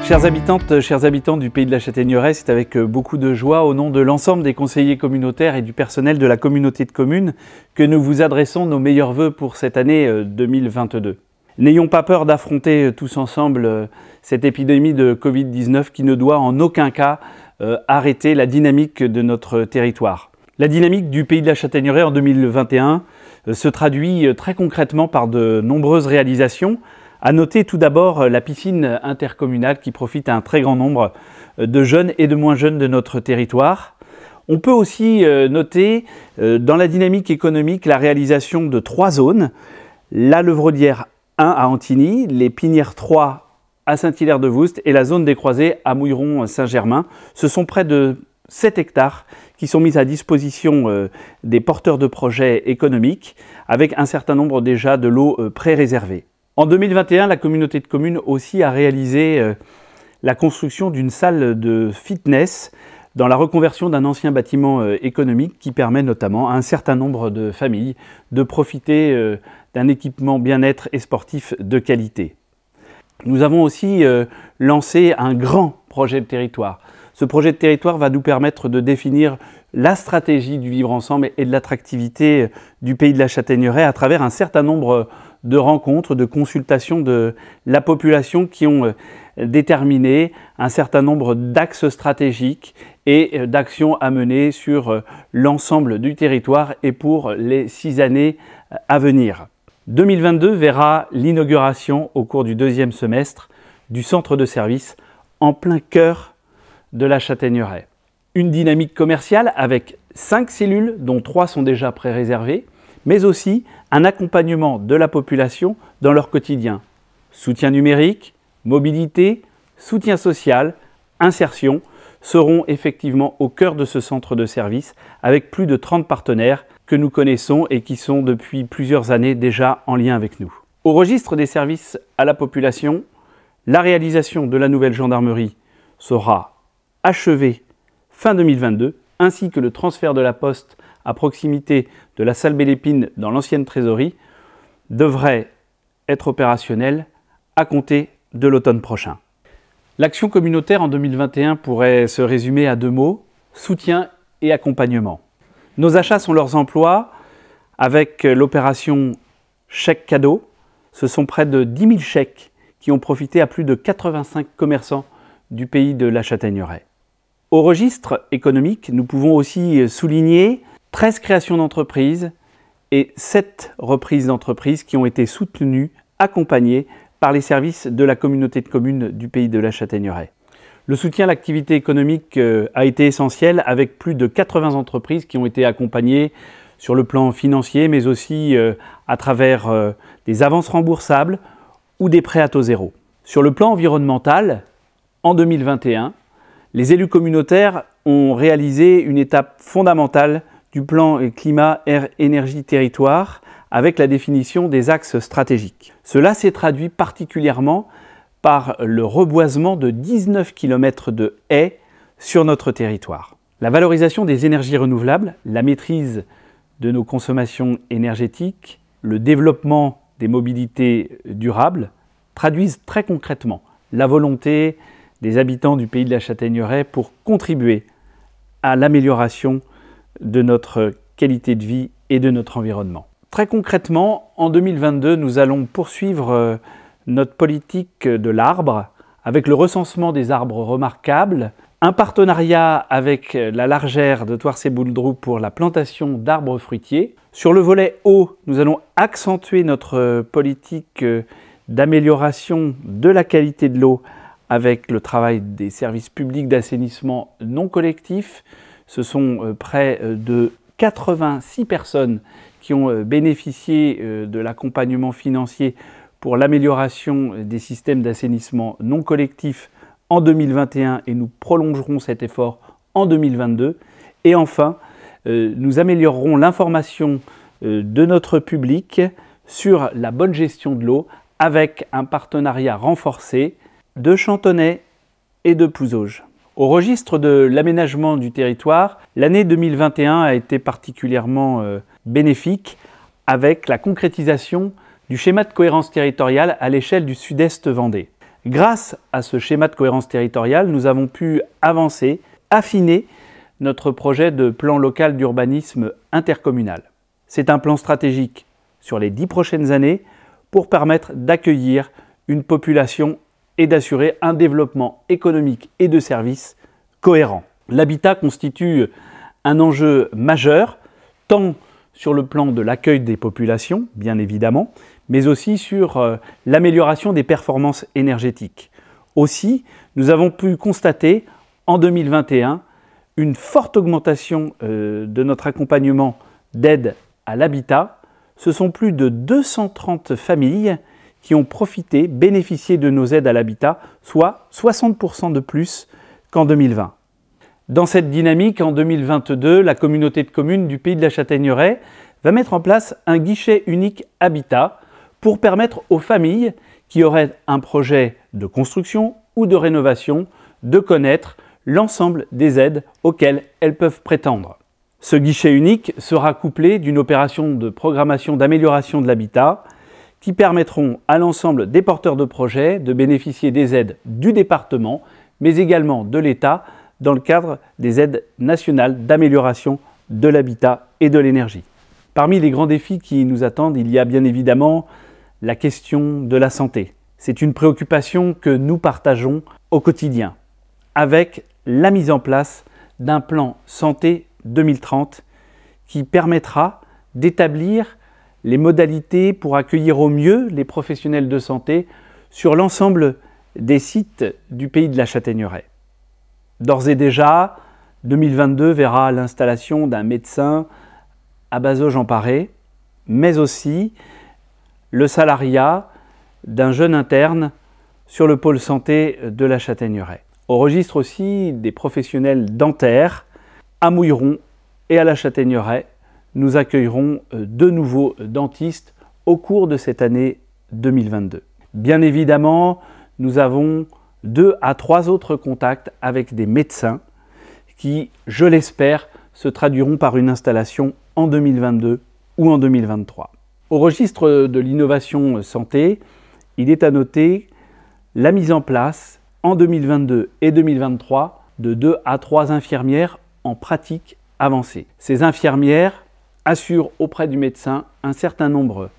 Chères habitantes, chers habitants du Pays de la Châtaigneraie, c'est avec beaucoup de joie, au nom de l'ensemble des conseillers communautaires et du personnel de la communauté de communes, que nous vous adressons nos meilleurs vœux pour cette année 2022. N'ayons pas peur d'affronter tous ensemble cette épidémie de Covid-19 qui ne doit en aucun cas arrêter la dynamique de notre territoire. La dynamique du Pays de la Châtaigneraie en 2021 se traduit très concrètement par de nombreuses réalisations. À noter tout d'abord la piscine intercommunale qui profite à un très grand nombre de jeunes et de moins jeunes de notre territoire. On peut aussi noter dans la dynamique économique la réalisation de 3 zones. La Levraudière 1 à Antigny, les Pinières 3 à Saint-Hilaire-de-Voust et la zone des Croisés à Mouilleron-Saint-Germain. Ce sont près de 7 hectares qui sont mis à disposition des porteurs de projets économiques avec un certain nombre déjà de lots pré-réservés. En 2021, la communauté de communes aussi a réalisé la construction d'une salle de fitness dans la reconversion d'un ancien bâtiment économique qui permet notamment à un certain nombre de familles de profiter d'un équipement bien-être et sportif de qualité. Nous avons aussi lancé un grand projet de territoire. Ce projet de territoire va nous permettre de définir la stratégie du vivre ensemble et de l'attractivité du Pays de la Châtaigneraie à travers un certain nombre de rencontres, de consultations de la population qui ont déterminé un certain nombre d'axes stratégiques et d'actions à mener sur l'ensemble du territoire et pour les 6 années à venir. 2022 verra l'inauguration au cours du 2e semestre du centre de service en plein cœur de la Châtaigneraie. Une dynamique commerciale avec 5 cellules dont 3 sont déjà pré-réservées, mais aussi un accompagnement de la population dans leur quotidien. Soutien numérique, mobilité, soutien social, insertion seront effectivement au cœur de ce centre de service avec plus de 30 partenaires que nous connaissons et qui sont depuis plusieurs années déjà en lien avec nous. Au registre des services à la population, la réalisation de la nouvelle gendarmerie sera achevée fin 2022, ainsi que le transfert de la poste à proximité de la salle Belle-Épine dans l'ancienne trésorerie, devrait être opérationnel à compter de l'automne prochain. L'action communautaire en 2021 pourrait se résumer à 2 mots, soutien et accompagnement. Nos achats sont leurs emplois avec l'opération chèque cadeau. Ce sont près de 10 000 chèques qui ont profité à plus de 85 commerçants du Pays de la Châtaigneraie. Au registre économique, nous pouvons aussi souligner 13 créations d'entreprises et 7 reprises d'entreprises qui ont été soutenues, accompagnées par les services de la communauté de communes du Pays de la Châtaigneraie. Le soutien à l'activité économique a été essentiel avec plus de 80 entreprises qui ont été accompagnées sur le plan financier, mais aussi à travers des avances remboursables ou des prêts à taux zéro. Sur le plan environnemental, en 2021, les élus communautaires ont réalisé une étape fondamentale du plan climat, air, énergie, territoire avec la définition des axes stratégiques. Cela s'est traduit particulièrement par le reboisement de 19 km de haies sur notre territoire. La valorisation des énergies renouvelables, la maîtrise de nos consommations énergétiques, le développement des mobilités durables traduisent très concrètement la volonté des habitants du Pays de la Châtaigneraie pour contribuer à l'amélioration de notre qualité de vie et de notre environnement. Très concrètement, en 2022, nous allons poursuivre notre politique de l'arbre avec le recensement des arbres remarquables, un partenariat avec la Largère de Thouars-et-Bouledrou pour la plantation d'arbres fruitiers. Sur le volet eau, nous allons accentuer notre politique d'amélioration de la qualité de l'eau avec le travail des services publics d'assainissement non collectif. Ce sont près de 86 personnes qui ont bénéficié de l'accompagnement financier pour l'amélioration des systèmes d'assainissement non collectif en 2021 et nous prolongerons cet effort en 2022. Et enfin, nous améliorerons l'information de notre public sur la bonne gestion de l'eau avec un partenariat renforcé de Chantonnay et de Pouzauges. Au registre de l'aménagement du territoire, l'année 2021 a été particulièrement bénéfique avec la concrétisation du schéma de cohérence territoriale à l'échelle du Sud-Est Vendée. Grâce à ce schéma de cohérence territoriale, nous avons pu avancer, affiner notre projet de plan local d'urbanisme intercommunal. C'est un plan stratégique sur les 10 prochaines années pour permettre d'accueillir une population et d'assurer un développement économique et de services cohérent. L'habitat constitue un enjeu majeur, tant sur le plan de l'accueil des populations, bien évidemment, mais aussi sur l'amélioration des performances énergétiques. Aussi, nous avons pu constater en 2021 une forte augmentation de notre accompagnement d'aide à l'habitat. Ce sont plus de 230 familles qui ont bénéficié de nos aides à l'habitat, soit 60% de plus qu'en 2020. Dans cette dynamique, en 2022, la communauté de communes du Pays de la Châtaigneraie va mettre en place un guichet unique habitat pour permettre aux familles qui auraient un projet de construction ou de rénovation de connaître l'ensemble des aides auxquelles elles peuvent prétendre. Ce guichet unique sera couplé d'une opération de programmation d'amélioration de l'habitat qui permettront à l'ensemble des porteurs de projets de bénéficier des aides du département, mais également de l'État dans le cadre des aides nationales d'amélioration de l'habitat et de l'énergie. Parmi les grands défis qui nous attendent, il y a bien évidemment la question de la santé. C'est une préoccupation que nous partageons au quotidien, avec la mise en place d'un plan santé 2030 qui permettra d'établir les modalités pour accueillir au mieux les professionnels de santé sur l'ensemble des sites du Pays de la Châtaigneraie. D'ores et déjà, 2022 verra l'installation d'un médecin à Bazoges-en-Paré, mais aussi le salariat d'un jeune interne sur le pôle santé de la Châtaigneraie. Au registre aussi des professionnels dentaires, à Mouilleron et à la Châtaigneraie, nous accueillerons deux nouveaux dentistes au cours de cette année 2022. Bien évidemment, nous avons 2 à 3 autres contacts avec des médecins qui, je l'espère, se traduiront par une installation en 2022 ou en 2023. Au registre de l'innovation santé, il est à noter la mise en place en 2022 et 2023 de 2 à 3 infirmières en pratique avancée. Ces infirmières assurent auprès du médecin un certain nombre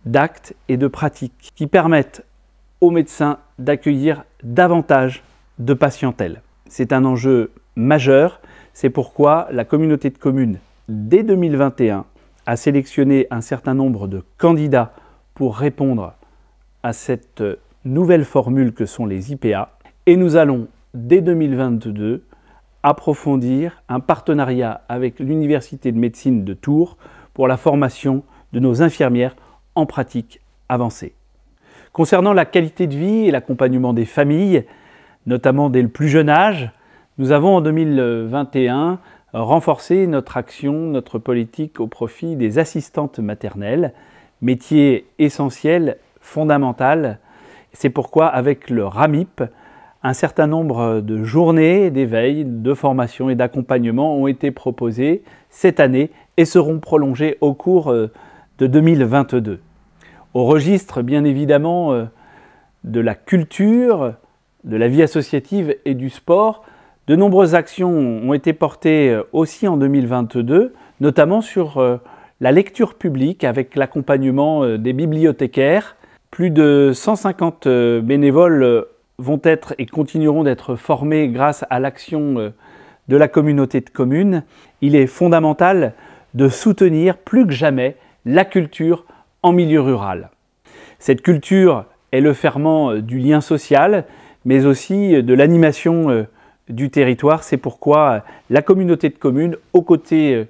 d'actes et de pratiques qui permettent aux médecins d'accueillir davantage de patientèle. C'est un enjeu majeur, c'est pourquoi la communauté de communes, dès 2021, a sélectionné un certain nombre de candidats pour répondre à cette nouvelle formule que sont les IPA. Et nous allons, dès 2022, approfondir un partenariat avec l'Université de médecine de Tours pour la formation de nos infirmières en pratique avancée. Concernant la qualité de vie et l'accompagnement des familles, notamment dès le plus jeune âge, nous avons en 2021 renforcé notre action, notre politique au profit des assistantes maternelles, métier essentiel, fondamental. C'est pourquoi avec le RAMIP, un certain nombre de journées d'éveil, de formation et d'accompagnement ont été proposées cette année et seront prolongées au cours de 2022. Au registre, bien évidemment, de la culture, de la vie associative et du sport, de nombreuses actions ont été portées aussi en 2022, notamment sur la lecture publique avec l'accompagnement des bibliothécaires. Plus de 150 bénévoles vont être et continueront d'être formés grâce à l'action de la communauté de communes. Il est fondamental de soutenir plus que jamais la culture en milieu rural. Cette culture est le ferment du lien social, mais aussi de l'animation du territoire. C'est pourquoi la communauté de communes, aux côtés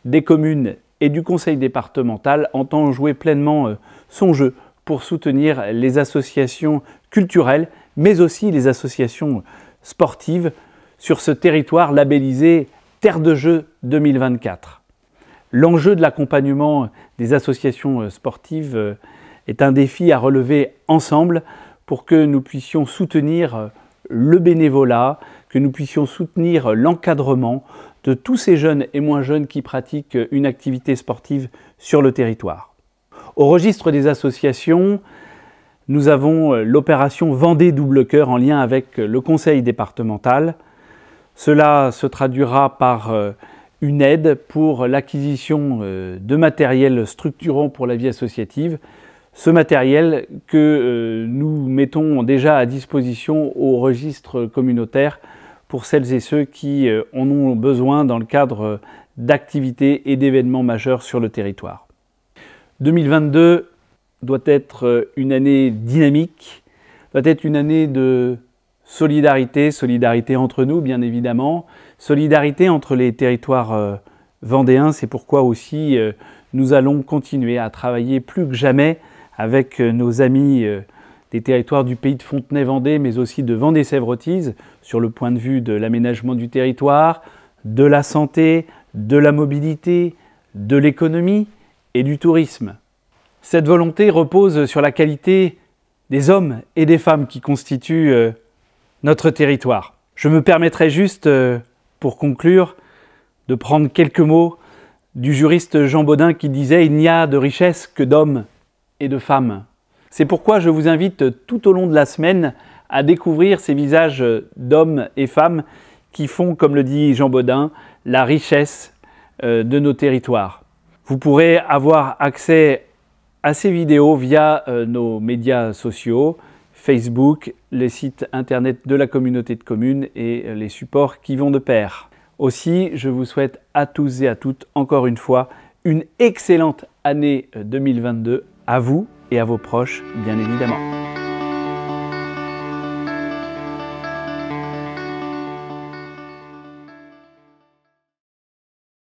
des communes et du conseil départemental, entend jouer pleinement son jeu pour soutenir les associations culturelles, mais aussi les associations sportives sur ce territoire labellisé Terre de Jeux 2024. L'enjeu de l'accompagnement des associations sportives est un défi à relever ensemble pour que nous puissions soutenir le bénévolat, que nous puissions soutenir l'encadrement de tous ces jeunes et moins jeunes qui pratiquent une activité sportive sur le territoire. Au registre des associations, Nous avons l'opération Vendée Double Cœur en lien avec le conseil départemental. Cela se traduira par une aide pour l'acquisition de matériel structurant pour la vie associative. Ce matériel que nous mettons déjà à disposition au registre communautaire pour celles et ceux qui en ont besoin dans le cadre d'activités et d'événements majeurs sur le territoire. 2022 doit être une année dynamique, doit être une année de solidarité, solidarité entre nous bien évidemment, solidarité entre les territoires vendéens. C'est pourquoi aussi nous allons continuer à travailler plus que jamais avec nos amis des territoires du pays de Fontenay-Vendée, mais aussi de Vendée-Sèvres-Otise, sur le point de vue de l'aménagement du territoire, de la santé, de la mobilité, de l'économie et du tourisme. Cette volonté repose sur la qualité des hommes et des femmes qui constituent notre territoire. Je me permettrai juste, pour conclure, de prendre quelques mots du juriste Jean Bodin qui disait « Il n'y a de richesse que d'hommes et de femmes ». C'est pourquoi je vous invite tout au long de la semaine à découvrir ces visages d'hommes et femmes qui font, comme le dit Jean Bodin, la richesse de nos territoires. Vous pourrez avoir accès à ces vidéos via nos médias sociaux, Facebook, les sites internet de la communauté de communes et les supports qui vont de pair. Aussi, je vous souhaite à tous et à toutes, encore une fois, une excellente année 2022 à vous et à vos proches, bien évidemment.